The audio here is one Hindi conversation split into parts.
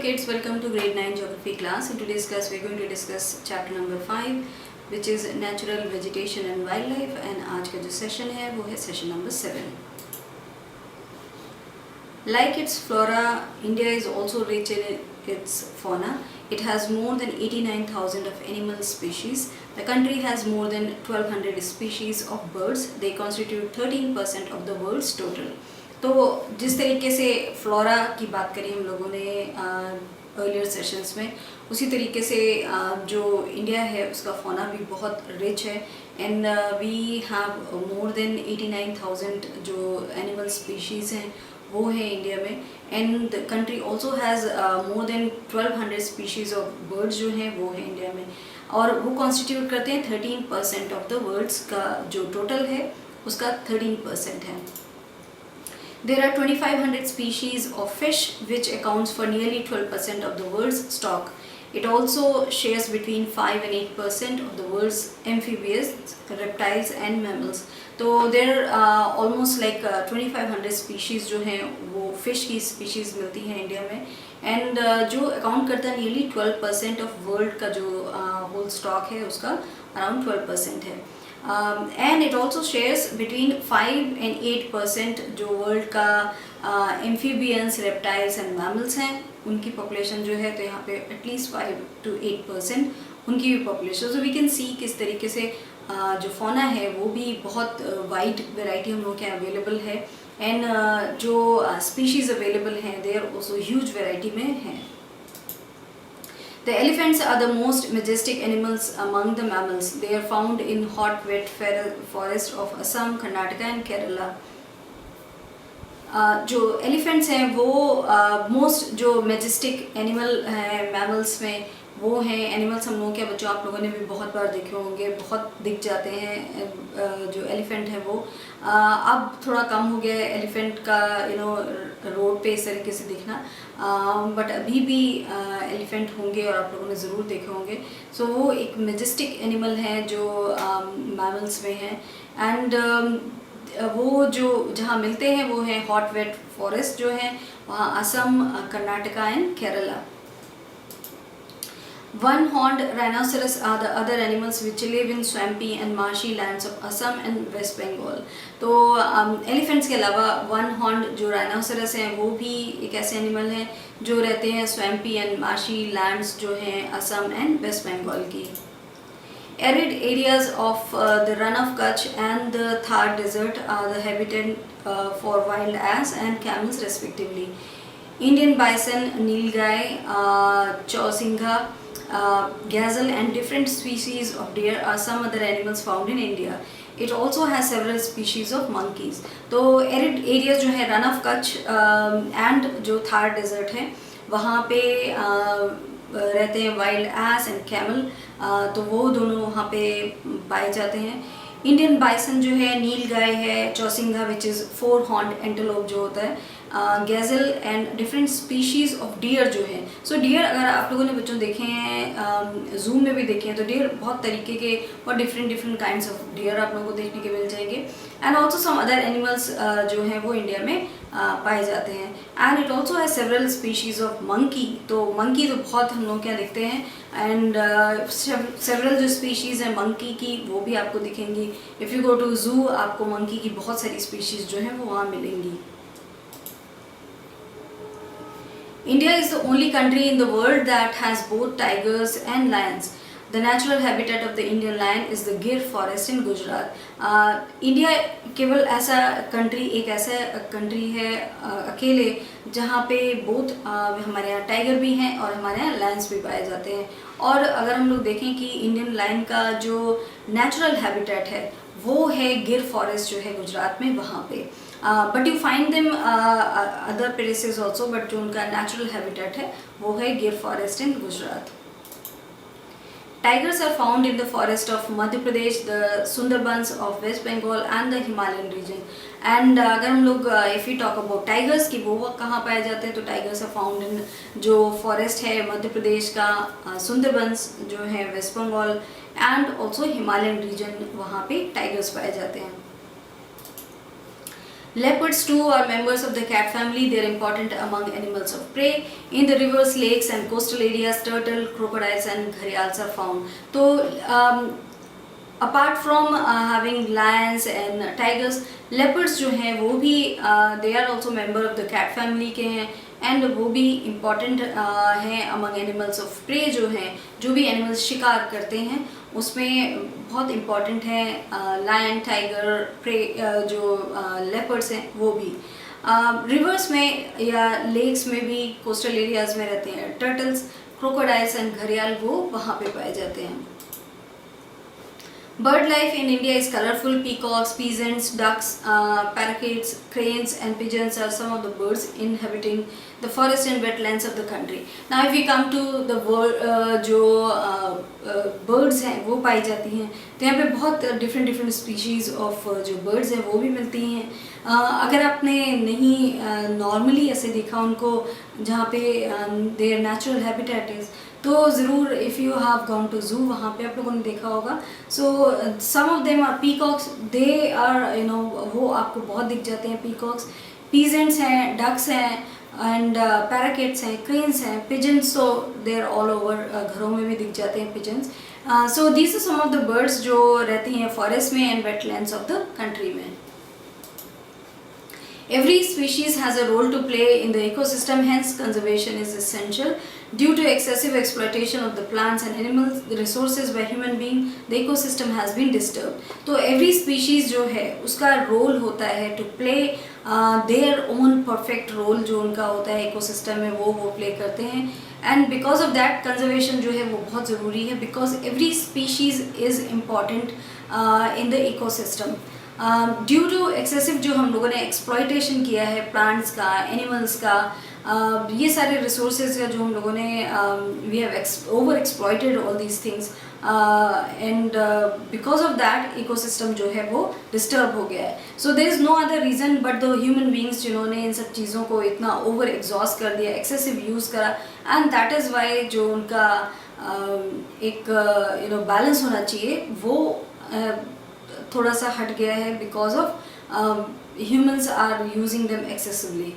kids, welcome to grade 9 geography class. In today's class we're going to discuss chapter number 5 which is natural vegetation and wildlife, and आज का जो session है वो है session number 7. Like its flora, India is also rich in its fauna. It has more than 89,000 of animal species. The country has more than 1200 species of birds. They constitute 13% of the world's total. तो जिस तरीके से फ्लोरा की बात करी हम लोगों ने अर्लियर सेशंस में, उसी तरीके से जो इंडिया है उसका फौना भी बहुत रिच है. And we have more than 89,000 जो एनिमल स्पीशीज़ हैं वो है इंडिया में. And the country also has more than 1200 species of birds जो हैं वो है इंडिया में, और वो कॉन्स्टिट्यूट करते हैं 13% ऑफ द वर्ल्ड्स का जो टोटल है उसका 13% है. There are 2,500 species of fish which accounts for nearly 12% of the world's stock. It also shares between 5 and 8% of the world's amphibians, reptiles and mammals. तो there almost like 2,500 species जो हैं वो fish की species मिलती हैं इंडिया में, and जो account करता है nearly 12% of world का जो whole stock है उसका around 12% है. And it also shares between 5 and 8% जो वर्ल्ड का एम्फीबियंस, रेप्टाइल्स एंड मैमल्स हैं उनकी पॉपुलेशन जो है, तो यहाँ पे एटलीस्ट 5 to 8% उनकी भी population. So we can see किस तरीके से जो फौना है वो भी बहुत वाइड वेराइटी हम लोग के अवेलेबल है, एंड जो स्पीशीज़ अवेलेबल हैं they are also huge variety में हैं. The elephants are the most majestic animals among the mammals. They are found in hot, wet forest of Assam, Karnataka and Kerala. जो elephants हैं वो most जो majestic animal हैं mammals में वो हैं. एनिमल्स हम लोगों के बच्चों आप लोगों ने भी बहुत बार देखे होंगे, बहुत दिख जाते हैं जो एलिफेंट है वो. अब थोड़ा कम हो गया है एलिफेंट का रोड पे इस तरीके से दिखना, बट अभी भी एलिफेंट होंगे और आप लोगों ने ज़रूर देखे होंगे. सो वो एक मेजेस्टिक एनिमल हैं जो मैमल्स में हैं. एंड वो जो जहाँ मिलते हैं वो हैं हॉट वेट फॉरेस्ट जो हैं वहाँ Assam, Karnataka and Kerala. One-horned rhinoceros are the other animals which live in swampy and marshy lands of Assam and West Bengal. तो elephants के अलावा one-horned जो rhinoceros हैं वो भी एक ऐसे animal हैं जो रहते हैं swampy and marshy lands जो हैं असम and West Bengal की. Arid areas of the Run of Kutch and the Thar Desert are the habitat for wild ass and camels respectively. Indian bison, nilgai, chausingha, gazelle and different species of deer are some other animals found in India. It also has several species of monkeys. तो arid areas जो है रन ऑफ कच्छ एंड जो थार डेजर्ट है वहाँ पे रहते हैं वाइल्ड एस एंड कैमल, तो वो दोनों वहाँ पे पाए जाते हैं. इंडियन बाइसन जो है, नील गाय है, चौसिंगा विच इज़ 4 हॉर्न्ड एंटेलोप जो होता है, गैजल and different species of dear जो है. सो डियर अगर आप लोगों ने बच्चों देखे हैं, जूम में भी देखे हैं, तो डियर बहुत तरीके के और डिफरेंट काइंड्स ऑफ डियर आप लोगों को देखने के मिल जाएंगे. And also some other animals जो हैं वो इंडिया में पाए जाते हैं. एंड इट ऑल्सो है सेवरल स्पीशीज़ ऑफ मंकी. तो मंकी तो बहुत हम लोग क्या देखते हैं, एंड सेवरल जो स्पीशीज़ हैं मंकी की वो भी आपको दिखेंगी. इफ़ यू गो टू जू आपको मंकी की बहुत सारी स्पीशीज़ जो हैं वो वहाँ मिलेंगी. India is the only country in the world that has both tigers and lions. The natural habitat of the Indian lion is the Gir forest in Gujarat. India केवल ऐसा कंट्री, एक ऐसा कंट्री है अकेले जहाँ पे बोथ हमारे यहाँ टाइगर भी हैं और हमारे यहाँ लायंस भी पाए जाते हैं. और अगर हम लोग देखें कि इंडियन लायन का जो नेचुरल हैबिटेट है वो है गिर फॉरेस्ट जो है गुजरात में वहाँ पे. But you find them other places also, but जो उनका नेचुरल हैबिटेट है वो है गिर forest in Gujarat. Tigers are found in the forest of Madhya Pradesh, the Sundarbans of West Bengal and the Himalayan region. And अगर हम लोग if we talk about tigers की वो कहाँ पाए जाते हैं, तो tigers are found in जो forest है मध्य प्रदेश का, सुंदरबंस जो है West Bengal and also Himalayan region, वहाँ पे tigers पाए जाते हैं. Leopards too are members of the cat family. They are important among animals of prey. In the rivers, lakes and coastal areas, turtle, crocodiles and gharials are found. तो apart from having lions and tigers, leopards जो हैं वो भी they are also member of the cat family के हैं, एंड वो भी इम्पॉर्टेंट हैं अमंग एनिमल्स ऑफ प्रे जो हैं, जो भी एनिमल्स शिकार करते हैं उसमें बहुत इम्पॉर्टेंट हैं लायन, टाइगर, प्रे जो लेपर्ड्स हैं वो भी। रिवर्स में या लेक्स में भी, कोस्टल एरियाज में रहते हैं टर्टल्स, क्रोकोडाइल्स एंड घड़ियाल, वो वहाँ पे पाए जाते हैं। Bird life in India is colorful. Peacocks, peasants, ducks, parakeets, cranes and pigeons are some of the birds inhabiting the forest and wetlands of the country. Now if we come to the जो birds हैं वो पाई जाती हैं, तो यहाँ पे बहुत different species of जो birds हैं वो भी मिलती हैं। अगर आपने नहीं नॉर्मली ऐसे देखा उनको जहाँ पे their natural habitat is, तो ज़रूर if you have gone to zoo वहाँ पे आप लोगों ने देखा होगा। So some of them are peacocks, they are you know वो आपको बहुत दिख जाते हैं पीकॉक्स। पीजेंट्स हैं, डक्स हैं एंड पैराकेट्स हैं, क्रेन्स हैं, पिजन्स तो दे आर ऑल ओवर, घरों में भी दिख जाते हैं pigeons. So these are some of the birds जो रहती हैं फॉरेस्ट में and wetlands of the country में। Every species has a role to play in the ecosystem, hence conservation is essential. Due to excessive exploitation of the plants and animals, the resources by human being, the ecosystem has been disturbed. तो every species जो है उसका role होता है to play their own perfect role, जो उनका होता है ecosystem में वो play करते हैं। And because of that conservation जो है वो बहुत ज़रूरी है, because every species is important in the ecosystem. Due to excessive जो हम लोगों ने एक्सप्लॉयटेशन किया है प्लांट्स का, एनिमल्स का, ये सारे रिसोर्सेज का जो हम लोगों ने we have over exploited all these things and because of that ecosystem जो है वो डिस्टर्ब हो गया है। So there is no other reason but the human beings जिन्होंने इन सब चीज़ों को इतना ओवर एग्जॉस्ट कर दिया, एक्सेसिव यूज़ करा, एंड दैट इज़ वाई जो उनका एक यू नो बैलेंस होना चाहिए वो थोड़ा सा हट गया है because of humans are using them excessively.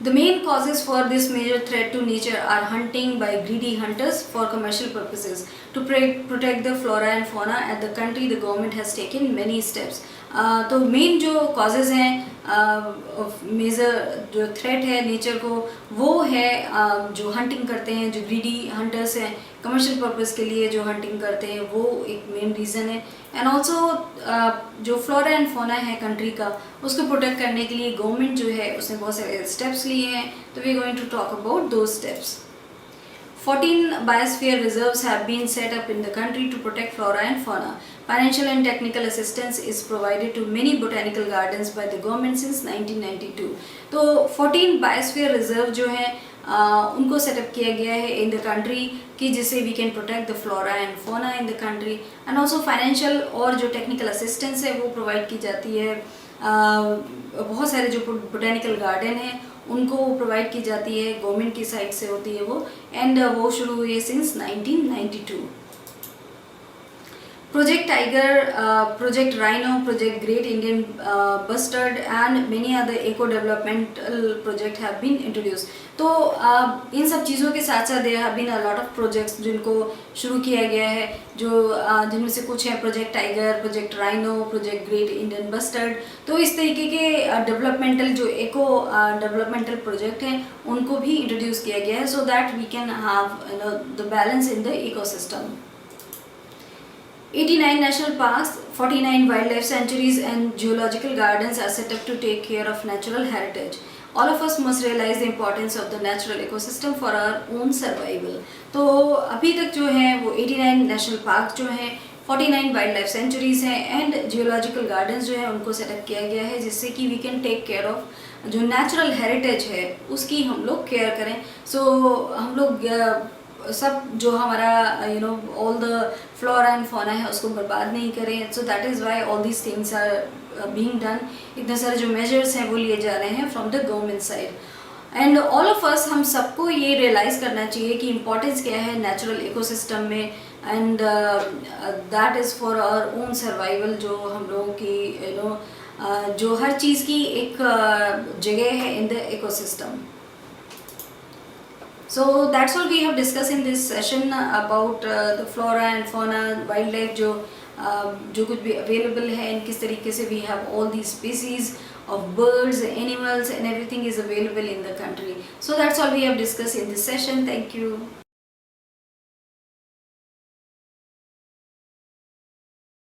The main causes for this major threat to nature are hunting by greedy hunters for commercial purposes. To protect the flora and fauna at the country, the government has taken many steps. तो मेन जो कॉजेज़ हैं मेजर जो थ्रेट है नेचर को वो है जो हंटिंग करते हैं, जो ग्रीडी हंटर्स हैं, कमर्शियल पर्पस के लिए जो हंटिंग करते हैं वो एक मेन रीज़न है। एंड ऑल्सो जो फ्लोरा एंड फौना है कंट्री का उसको प्रोटेक्ट करने के लिए गवर्नमेंट जो है उसने बहुत सारे स्टेप्स लिए हैं, तो we are going to talk about those steps. 14 biosphere reserves have been set up in the country to protect flora and fauna. Financial and technical assistance is provided to many botanical gardens by the government since 1992. तो 14 biosphere reserve जो हैं उनको सेटअप किया गया है इन द कंट्री कि जिससे we can protect the flora and fauna in the country. And also financial और जो टेक्निकल असिस्टेंस है वो प्रोवाइड की जाती है। बहुत सारे जो बोटेनिकल गार्डन हैं उनको प्रोवाइड की जाती है, गवर्नमेंट की साइड से होती है वो, एंड वो शुरू हुई है since 1992। Project Tiger, Project Rhino, Project Great Indian Bustard and many other eco-developmental projects have been introduced. तो इन सब चीज़ों के साथ साथ there have been a lot of projects जिनको शुरू किया गया है, जो जिनमें से कुछ हैं project tiger, project rhino, project great Indian bustard. तो इस तरीके के डेवलपमेंटल जो eco डेवलपमेंटल प्रोजेक्ट हैं उनको भी इंट्रोड्यूस किया गया है so that we can have the balance in the ecosystem. 89 national parks, 49 wildlife sanctuaries and geological gardens are set up to take care of natural heritage. All of us must realize the importance of the natural ecosystem for our own survival. तो अभी तक जो है वो 89 national parks जो हैं, 49 wildlife sanctuaries हैं and geological gardens जो हैं उनको सेटअप किया गया है जिससे कि we can take care of जो natural heritage है उसकी हम लोग केयर करें। So हम लोग सब जो हमारा all the flora and fauna है उसको बर्बाद नहीं करें। So that is why all these things are being done. इतने सारे जो मेजर्स हैं वो लिए जा रहे हैं from the government side. And all of us हम सबको ये रियलाइज़ करना चाहिए कि इम्पोर्टेंस क्या है नेचुरल इकोसिस्टम में and that is for our own survival. जो हम लोगों की जो हर चीज़ की एक जगह है in the ecosystem. So that's all we have discussed in this session about the flora and fauna, wildlife जो कुछ भी available है, and किस तरीके से we have all these species of birds, animals and everything is available in the country. So that's all we have discussed in this session. Thank you.